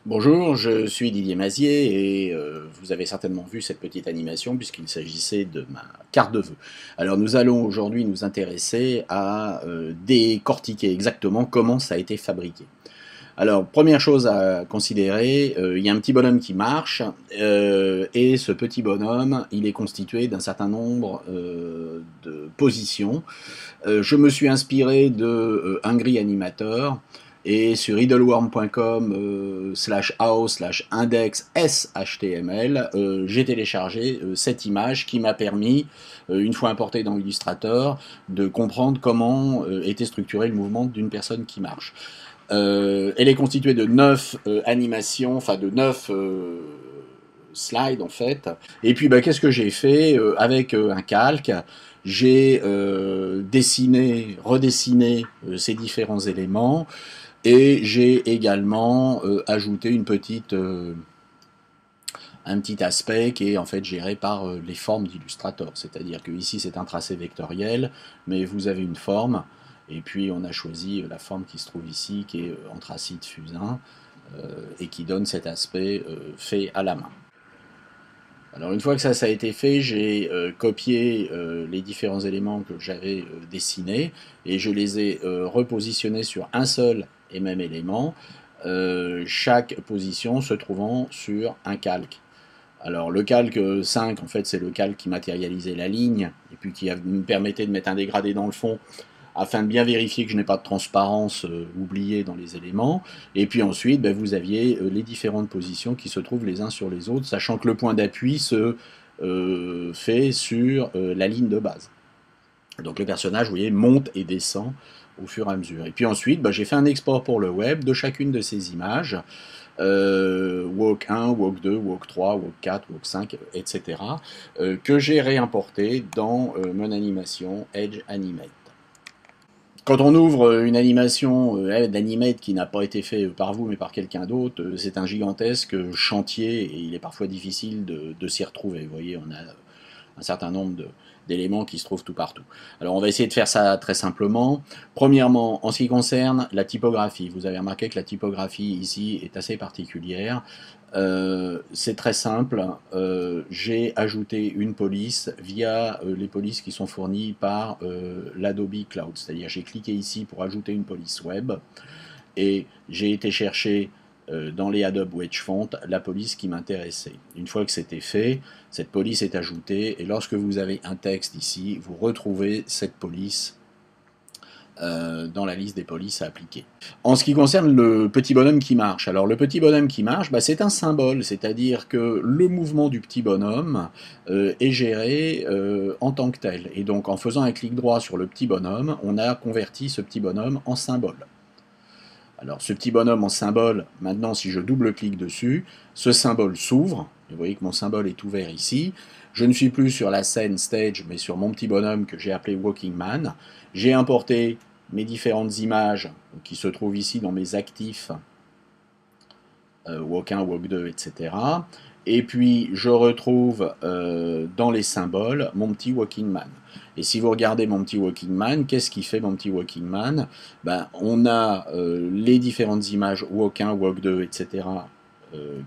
Bonjour, je suis Didier Mazier et vous avez certainement vu cette petite animation puisqu'il s'agissait de ma carte de vœux. Alors nous allons aujourd'hui nous intéresser à décortiquer exactement comment ça a été fabriqué. Alors première chose à considérer, il y a un petit bonhomme qui marche et ce petit bonhomme il est constitué d'un certain nombre de positions. Je me suis inspiré de Hungry Animator et sur idleworm.com /ao/index shtml, j'ai téléchargé cette image qui m'a permis, une fois importée dans Illustrator, de comprendre comment était structuré le mouvement d'une personne qui marche. Elle est constituée de 9 animations, enfin de 9 slides en fait. Et puis qu'est-ce que j'ai fait avec un calque? J'ai dessiné, redessiné ces différents éléments et j'ai également ajouté un petit aspect qui est en fait géré par les formes d'Illustrator. C'est-à-dire que ici c'est un tracé vectoriel, mais vous avez une forme, et puis on a choisi la forme qui se trouve ici, qui est anthracite fusain, et qui donne cet aspect fait à la main. Alors une fois que ça a été fait, j'ai copié les différents éléments que j'avais dessinés et je les ai repositionnés sur un seul et même élément, chaque position se trouvant sur un calque. Alors le calque 5, en fait, c'est le calque qui matérialisait la ligne et puis qui me permettait de mettre un dégradé dans le fond afin de bien vérifier que je n'ai pas de transparence oubliée dans les éléments. Et puis ensuite, vous aviez les différentes positions qui se trouvent les uns sur les autres, sachant que le point d'appui se fait sur la ligne de base. Donc le personnage, vous voyez, monte et descend au fur et à mesure. Et puis ensuite, j'ai fait un export pour le web de chacune de ces images. Walk 1, Walk 2, Walk 3, Walk 4, Walk 5, etc. Que j'ai réimporté dans mon animation Edge Animate. Quand on ouvre une animation d'Animate qui n'a pas été fait par vous mais par quelqu'un d'autre, c'est un gigantesque chantier et il est parfois difficile de s'y retrouver. Vous voyez, on a un certain nombre d'éléments qui se trouvent tout partout. Alors on va essayer de faire ça très simplement. Premièrement, en ce qui concerne la typographie, vous avez remarqué que la typographie ici est assez particulière. C'est très simple, j'ai ajouté une police via les polices qui sont fournies par l'Adobe Cloud, c'est-à-dire j'ai cliqué ici pour ajouter une police web et j'ai été chercher dans les Adobe Wedge Font la police qui m'intéressait. Une fois que c'était fait, cette police est ajoutée et lorsque vous avez un texte ici, vous retrouvez cette police dans la liste des polices à appliquer. En ce qui concerne le petit bonhomme qui marche, alors le petit bonhomme qui marche, c'est un symbole, c'est-à-dire que le mouvement du petit bonhomme est géré en tant que tel. Et donc en faisant un clic droit sur le petit bonhomme, on a converti ce petit bonhomme en symbole. Alors ce petit bonhomme en symbole, maintenant si je double-clique dessus, ce symbole s'ouvre, vous voyez que mon symbole est ouvert ici, je ne suis plus sur la scène stage, mais sur mon petit bonhomme que j'ai appelé Walking Man. J'ai importé mes différentes images qui se trouvent ici dans mes actifs, Walk 1, Walk 2, etc. Et puis je retrouve dans les symboles mon petit Walking Man. Et si vous regardez mon petit Walking Man, qu'est-ce qui fait mon petit Walking Man? On a les différentes images Walk 1, Walk 2, etc.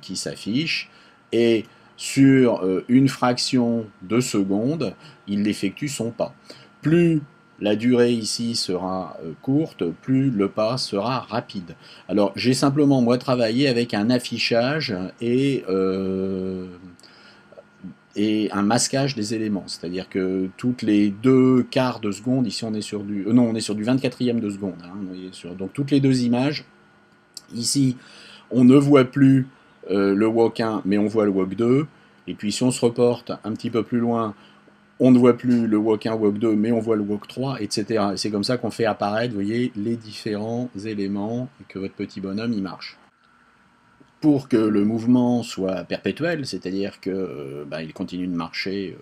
Qui s'affichent. Et sur une fraction de seconde, il effectue son pas. Plus la durée ici sera courte, plus le pas sera rapide. Alors j'ai simplement moi travaillé avec un affichage et un masquage des éléments. C'est-à-dire que toutes les 2 quarts de seconde, ici on est sur du... non, on est sur du 24e de seconde. Donc toutes les 2 images, ici on ne voit plus le walk 1, mais on voit le walk 2. Et puis si on se reporte un petit peu plus loin, on ne voit plus le walk 1, walk 2, mais on voit le walk 3, etc. Et c'est comme ça qu'on fait apparaître, vous voyez, les différents éléments et que votre petit bonhomme, il marche. Pour que le mouvement soit perpétuel, c'est-à-dire qu'il continue de marcher,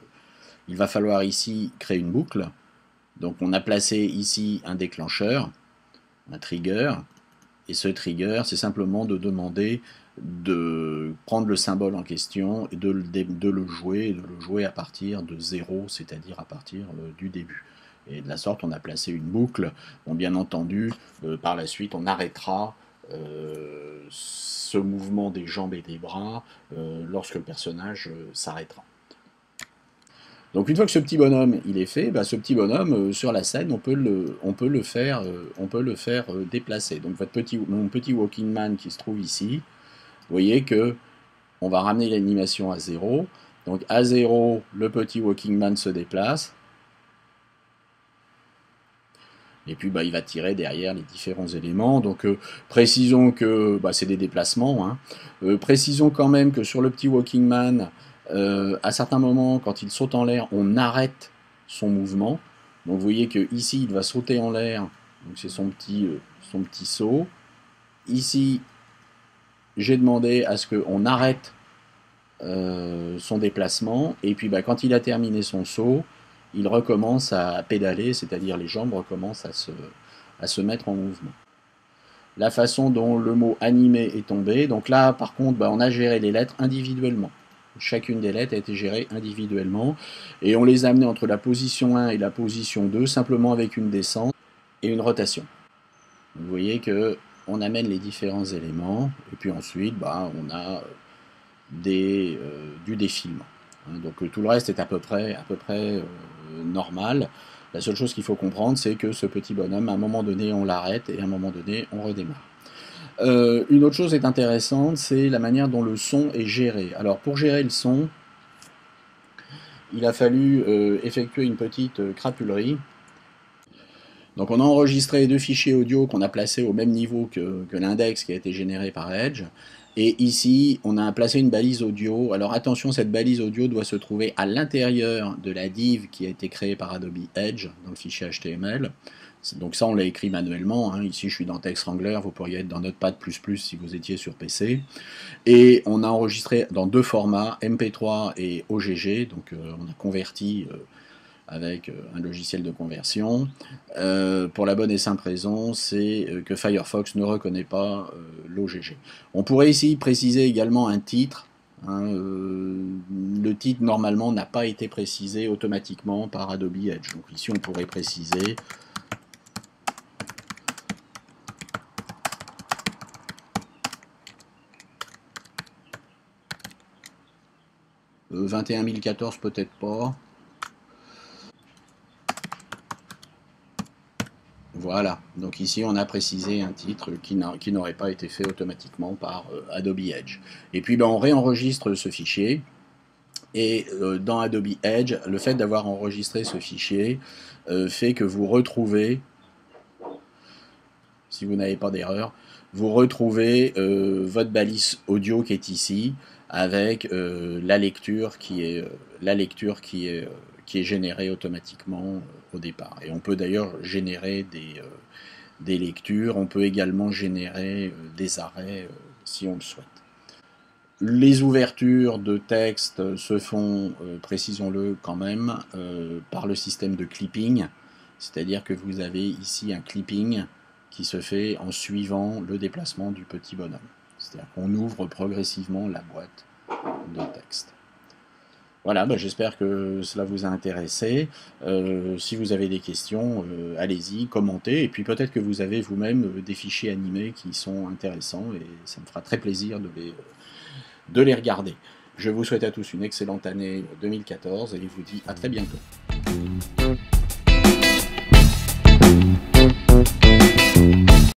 il va falloir ici créer une boucle. Donc on a placé ici un déclencheur, un trigger, et ce trigger, c'est simplement de demander de prendre le symbole en question et de le jouer à partir de 0, c'est-à-dire à partir du début. Et de la sorte, on a placé une boucle. Bon, bien entendu, par la suite, on arrêtera ce mouvement des jambes et des bras lorsque le personnage s'arrêtera. Donc une fois que ce petit bonhomme il est fait, bah, ce petit bonhomme sur la scène on peut le faire déplacer. Donc mon petit Walking Man qui se trouve ici, vous voyez que on va ramener l'animation à 0. Donc à 0, le petit Walking Man se déplace. Et puis bah, il va tirer derrière les différents éléments. Donc précisons que bah, c'est des déplacements. Hein. Précisons quand même que sur le petit Walking Man, à certains moments, quand il saute en l'air, on arrête son mouvement. Donc vous voyez que ici, il va sauter en l'air. Donc c'est son petit saut. Ici, j'ai demandé à ce qu'on arrête son déplacement. Et puis bah, quand il a terminé son saut, il recommence à pédaler, c'est-à-dire les jambes recommencent à se mettre en mouvement. La façon dont le mot animé est tombé, donc là par contre bah, on a géré les lettres individuellement. Chacune des lettres a été gérée individuellement et on les a amenées entre la position 1 et la position 2 simplement avec une descente et une rotation. Vous voyez que on amène les différents éléments et puis ensuite bah, on a du défilement. Donc tout le reste est à peu près normal. La seule chose qu'il faut comprendre, c'est que ce petit bonhomme, à un moment donné, on l'arrête et à un moment donné, on redémarre. Une autre chose est intéressante, c'est la manière dont le son est géré. Alors pour gérer le son, il a fallu effectuer une petite crapulerie. Donc on a enregistré 2 fichiers audio qu'on a placés au même niveau que l'index qui a été généré par Edge. Et ici, on a placé une balise audio. Alors attention, cette balise audio doit se trouver à l'intérieur de la div qui a été créée par Adobe Edge dans le fichier HTML. Donc ça, on l'a écrit manuellement. Hein. Ici, je suis dans TextWrangler. Vous pourriez être dans Notepad++ si vous étiez sur PC. Et on a enregistré dans 2 formats, MP3 et OGG. Donc on a converti avec un logiciel de conversion. Pour la bonne et simple raison, c'est que Firefox ne reconnaît pas l'OGG. On pourrait ici préciser également un titre. Hein, le titre normalement n'a pas été précisé automatiquement par Adobe Edge. Donc ici on pourrait préciser « 21014 peut-être pas ». Voilà, donc ici on a précisé un titre qui n'aurait pas été fait automatiquement par Adobe Edge. Et puis ben, on réenregistre ce fichier, et dans Adobe Edge, le fait d'avoir enregistré ce fichier fait que vous retrouvez, si vous n'avez pas d'erreur, vous retrouvez votre balise audio qui est ici, avec la lecture qui est générée automatiquement au départ. Et on peut d'ailleurs générer des lectures, on peut également générer des arrêts si on le souhaite. Les ouvertures de texte se font, précisons-le quand même, par le système de clipping, c'est-à-dire que vous avez ici un clipping qui se fait en suivant le déplacement du petit bonhomme. C'est-à-dire qu'on ouvre progressivement la boîte de texte. Voilà, bah j'espère que cela vous a intéressé. Si vous avez des questions, allez-y, commentez. Et puis peut-être que vous avez vous-même des fichiers animés qui sont intéressants et ça me fera très plaisir de les regarder. Je vous souhaite à tous une excellente année 2014 et je vous dis à très bientôt.